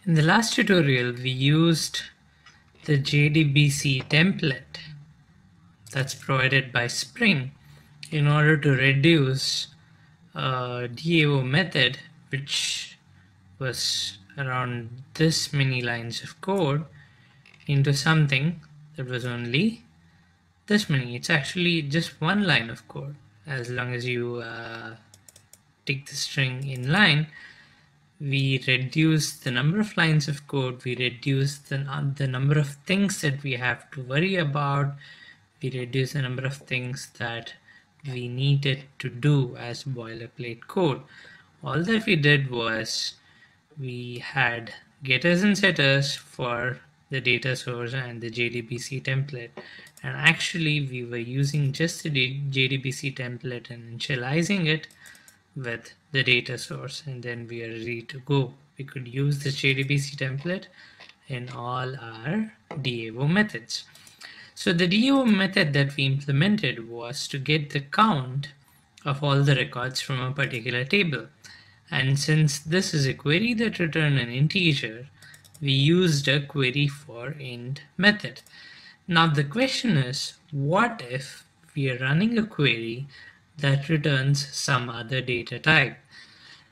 In the last tutorial, we used the JDBC template that's provided by Spring in order to reduce a DAO method, which was around this many lines of code, into something that was only this many. It's actually just one line of code. As long as you take the string in line, we reduce the number of lines of code, we reduce the number of things that we have to worry about, we reduce the number of things that we needed to do as boilerplate code. All that we did was we had getters and setters for the data source and the JDBC template, and actually we were using just the JDBC template and initializing it with the data source, and then we are ready to go. We could use the Jdbc template in all our DAO methods. So the DAO method that we implemented was to get the count of all the records from a particular table. And since this is a query that returns an integer, we used a query for int method. Now the question is, what if we are running a query that returns some other data type?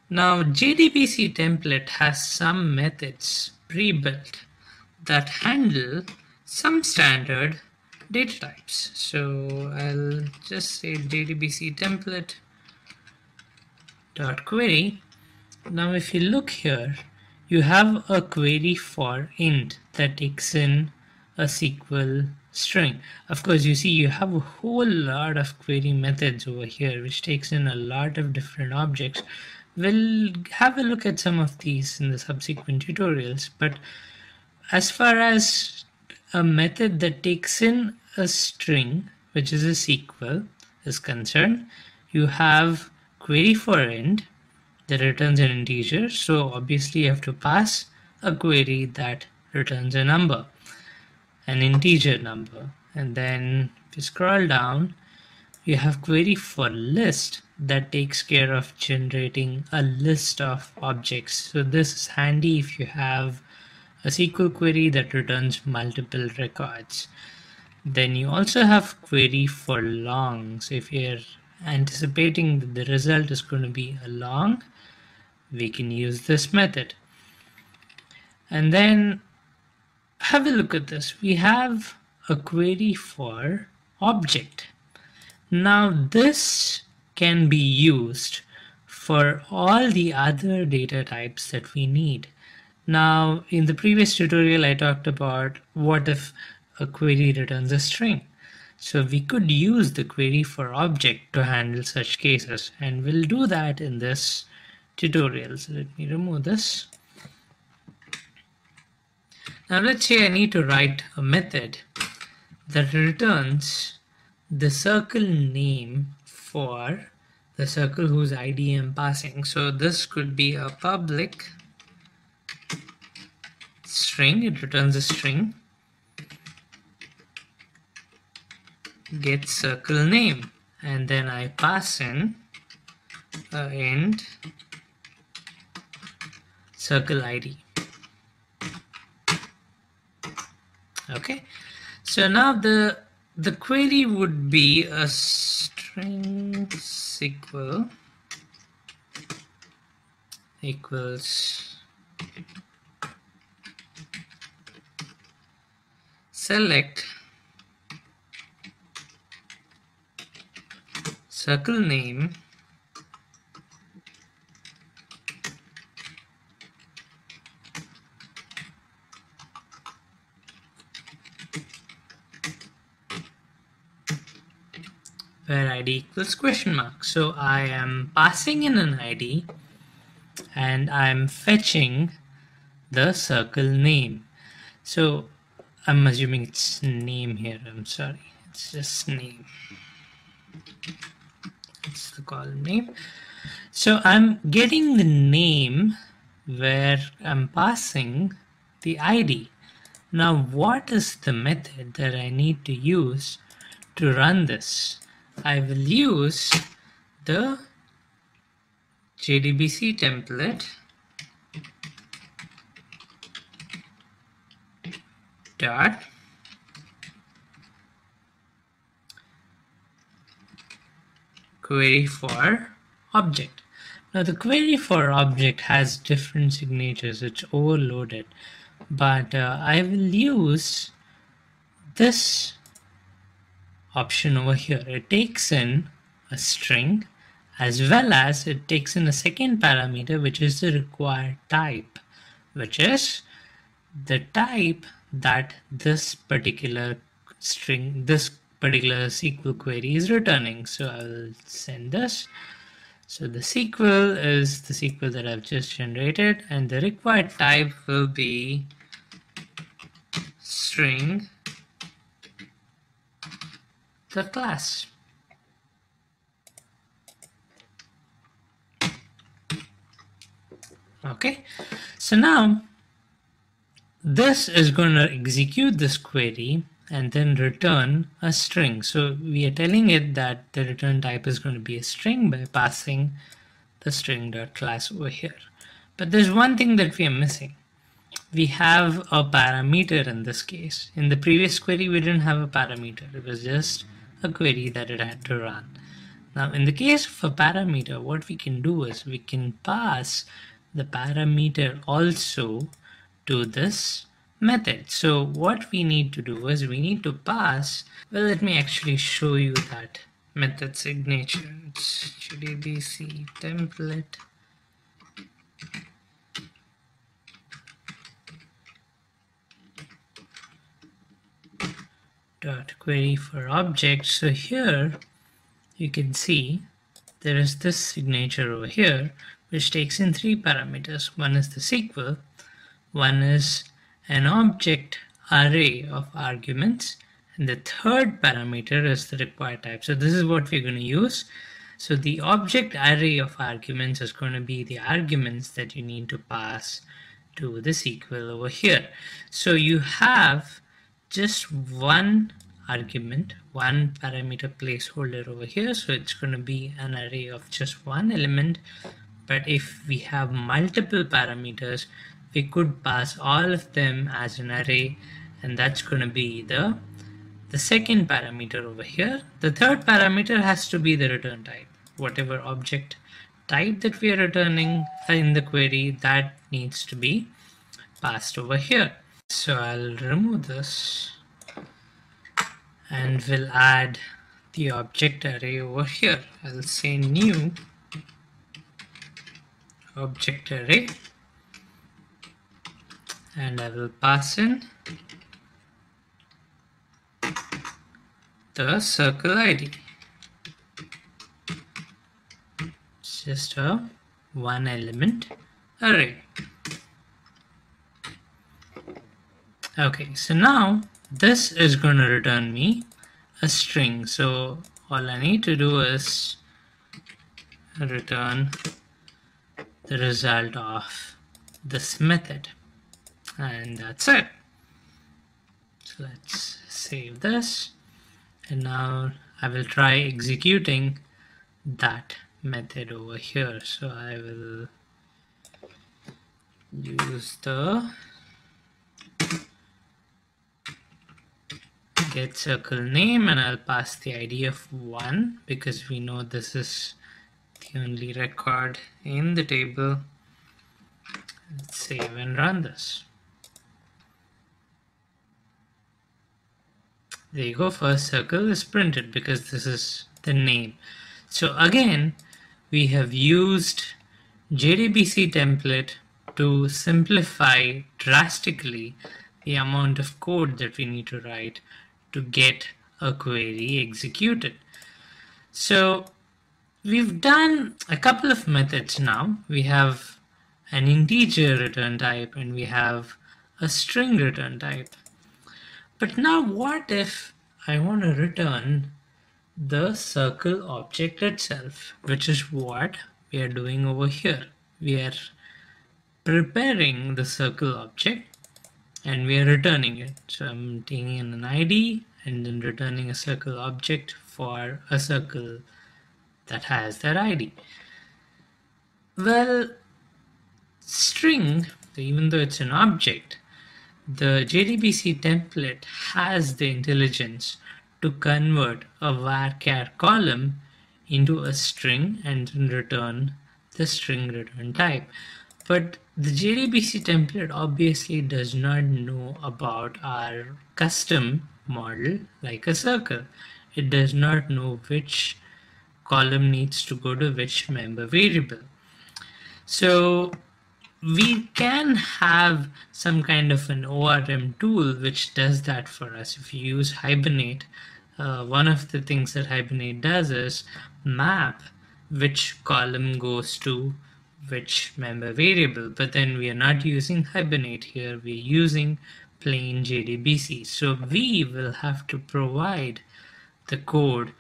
Now JDBC template has some methods pre-built that handle some standard data types. So I'll just say JdbcTemplate dot query. Now if you look here, you have a query for int that takes in a SQL string. Of course, you see you have a whole lot of query methods over here which takes in a lot of different objects. We'll have a look at some of these in the subsequent tutorials, but as far as a method that takes in a string, which is a SQL, is concerned, you have query for int that returns an integer, so obviously you have to pass a query that returns a number, an integer number. And then if you scroll down, you have query for list that takes care of generating a list of objects. So this is handy if you have a SQL query that returns multiple records. Then you also have query for long. So if you're anticipating that the result is going to be a long, we can use this method. And then have a look at this. We have a query for object. Now this can be used for all the other data types that we need. Now in the previous tutorial I talked about what if a query returns a string. So we could use the query for object to handle such cases, and we'll do that in this tutorial. So let me remove this. Now let's say I need to write a method that returns the circle name for the circle whose ID I'm passing. So this could be a public string, it returns a string, get circle name, and then I pass in int circle ID. Okay, so now the query would be a string SQL equals select circle name where ID equals question mark. So I am passing in an ID and I'm fetching the circle name. So I'm assuming it's name here, I'm sorry, it's just name. It's the column name. So I'm getting the name where I'm passing the ID. Now what is the method that I need to use to run this? I will use the JDBC template dot query for object. Now the query for object has different signatures, it's overloaded, but I will use this option over here. It takes in a string as well as it takes in a second parameter, which is the required type, which is the type that this particular string, this particular SQL query is returning. So I'll send this. So the SQL is the SQL that I've just generated, and the required type will be string the class. Okay, so now this is going to execute this query and then return a string. So we are telling it that the return type is going to be a string by passing the string.class over here. But there's one thing that we are missing. We have a parameter in this case. In the previous query, we didn't have a parameter. It was just a query that it had to run. Now, in the case of a parameter, what we can do is we can pass the parameter also to this method. So what we need to do is we need to pass, well, let me actually show you that method signature. It's JdbcTemplate dot query for object. So here you can see there is this signature over here which takes in three parameters. One is the SQL, one is an object array of arguments, and the third parameter is the required type. So this is what we're going to use. So the object array of arguments is going to be the arguments that you need to pass to the SQL over here. So you have just one argument, one parameter placeholder over here. So it's going to be an array of just one element. But if we have multiple parameters, we could pass all of them as an array, and that's going to be the second parameter over here. The third parameter has to be the return type. Whatever object type that we are returning in the query, that needs to be passed over here. So I'll remove this and we'll add the object array over here. I'll say new object array, and I will pass in the circle ID. It's just a one element array. Okay, so now this is going to return me a string. So all I need to do is return the result of this method, and that's it. So let's save this, and now I will try executing that method over here. So I will use the get circle name, and I'll pass the ID of 1 because we know this is the only record in the table. Let's save and run this. There you go, first circle is printed because this is the name. So again, we have used JdbcTemplate to simplify drastically the amount of code that we need to write to get a query executed. So we've done a couple of methods now. We have an integer return type and we have a string return type. But now what if I want to return the circle object itself, which is what we are doing over here. We are preparing the circle object and we are returning it. So I'm taking in an ID and then returning a circle object for a circle that has that ID. Well, string, even though it's an object, the JDBC template has the intelligence to convert a varchar column into a string and return the string return type. But the JDBC template obviously does not know about our custom model like a circle. It does not know which column needs to go to which member variable. So we can have some kind of an ORM tool which does that for us. If you use Hibernate, one of the things that Hibernate does is map which column goes to which member variable. But then we are not using Hibernate here, we're using plain JDBC. So we will have to provide the code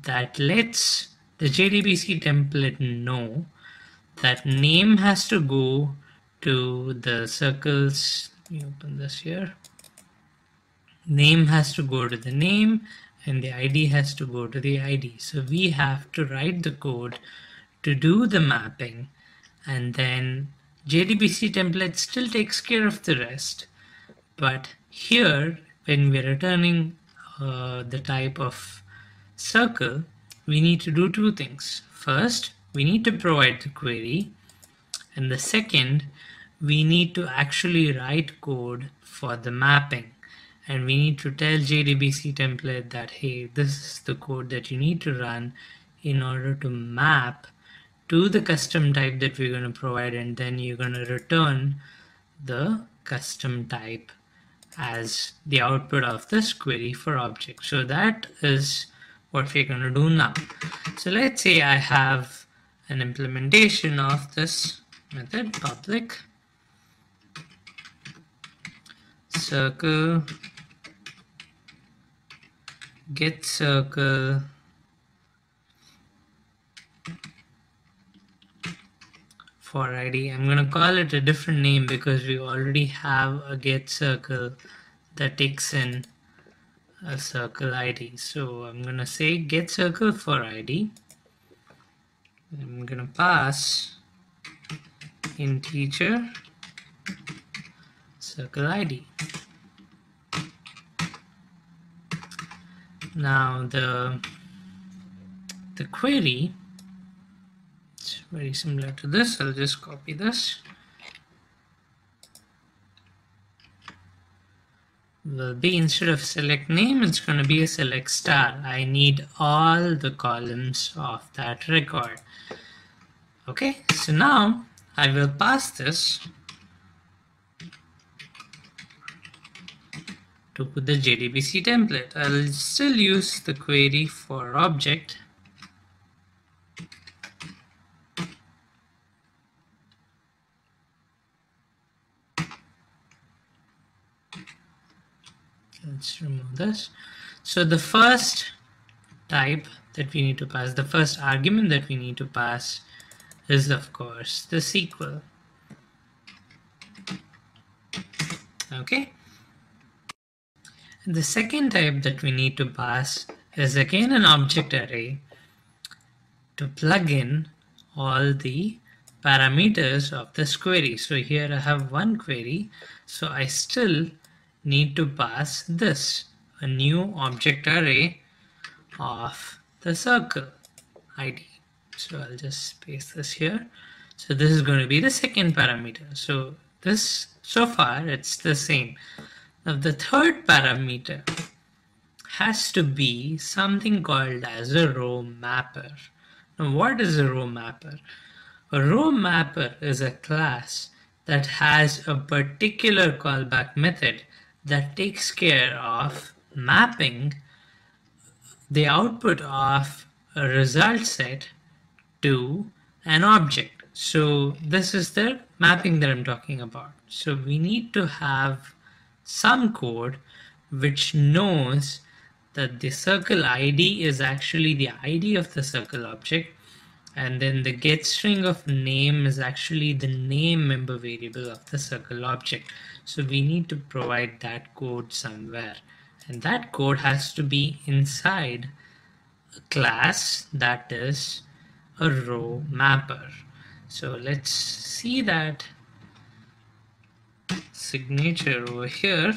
that lets the JDBC template know that name has to go to the circles. Let me open this here. Name has to go to the name and the ID has to go to the ID. So we have to write the code to do the mapping, and then JDBC template still takes care of the rest. But here, when we're returning the type of circle, we need to do two things. First, we need to provide the query, and the second, we need to actually write code for the mapping, and we need to tell JDBC template that, hey, this is the code that you need to run in order to map to the custom type that we're going to provide, and then you're going to return the custom type as the output of this query for object. So that is what we're going to do now. So let's say I have an implementation of this method, public circle get circle for ID. I'm going to call it a different name because we already have a get circle that takes in a circle ID. So I'm going to say get circle for ID. I'm going to pass integer circle ID. Now the query, it's very similar to this. I'll just copy this. Will be, instead of select name, it's going to be a select star. I need all the columns of that record. Okay, so now I will pass this to the JDBC template. I'll still use the query for object. Let's remove this. So the first type that we need to pass, the first argument that we need to pass is of course the SQL. Okay. And the second type that we need to pass is again an object array to plug in all the parameters of this query. So here I have one query, so I still need to pass this, a new object array of the circle ID. So I'll just paste this here. So this is going to be the second parameter. So this, so far it's the same. Now the third parameter has to be something called as a row mapper. Now what is a row mapper? A row mapper is a class that has a particular callback method that takes care of mapping the output of a result set to an object. So this is the mapping that I'm talking about. So we need to have some code which knows that the circle ID is actually the ID of the circle object, and then the get string of name is actually the name member variable of the circle object. So we need to provide that code somewhere, and that code has to be inside a class that is a row mapper. So let's see that signature over here.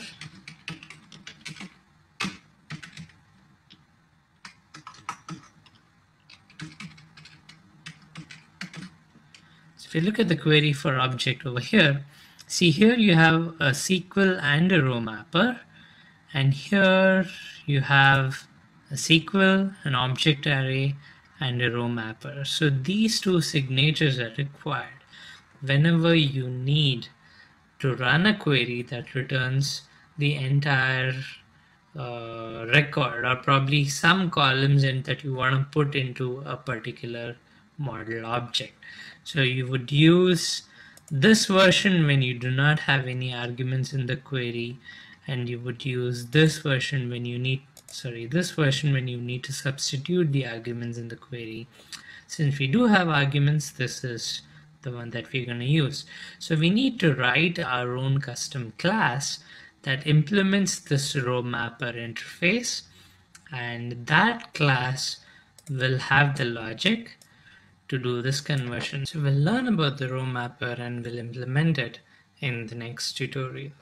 So if you look at the query for object over here, see here you have a SQL and a row mapper, and here you have a SQL, an object array, and a row mapper. So these two signatures are required whenever you need to run a query that returns the entire record, or probably some columns in that you want to put into a particular model object. So you would use this version when you do not have any arguments in the query, and you would use this version when you need to substitute the arguments in the query. Since we do have arguments, this is the one that we're going to use. So we need to write our own custom class that implements this row mapper interface, and that class will have the logic to do this conversion. So we'll learn about the row mapper and we'll implement it in the next tutorial.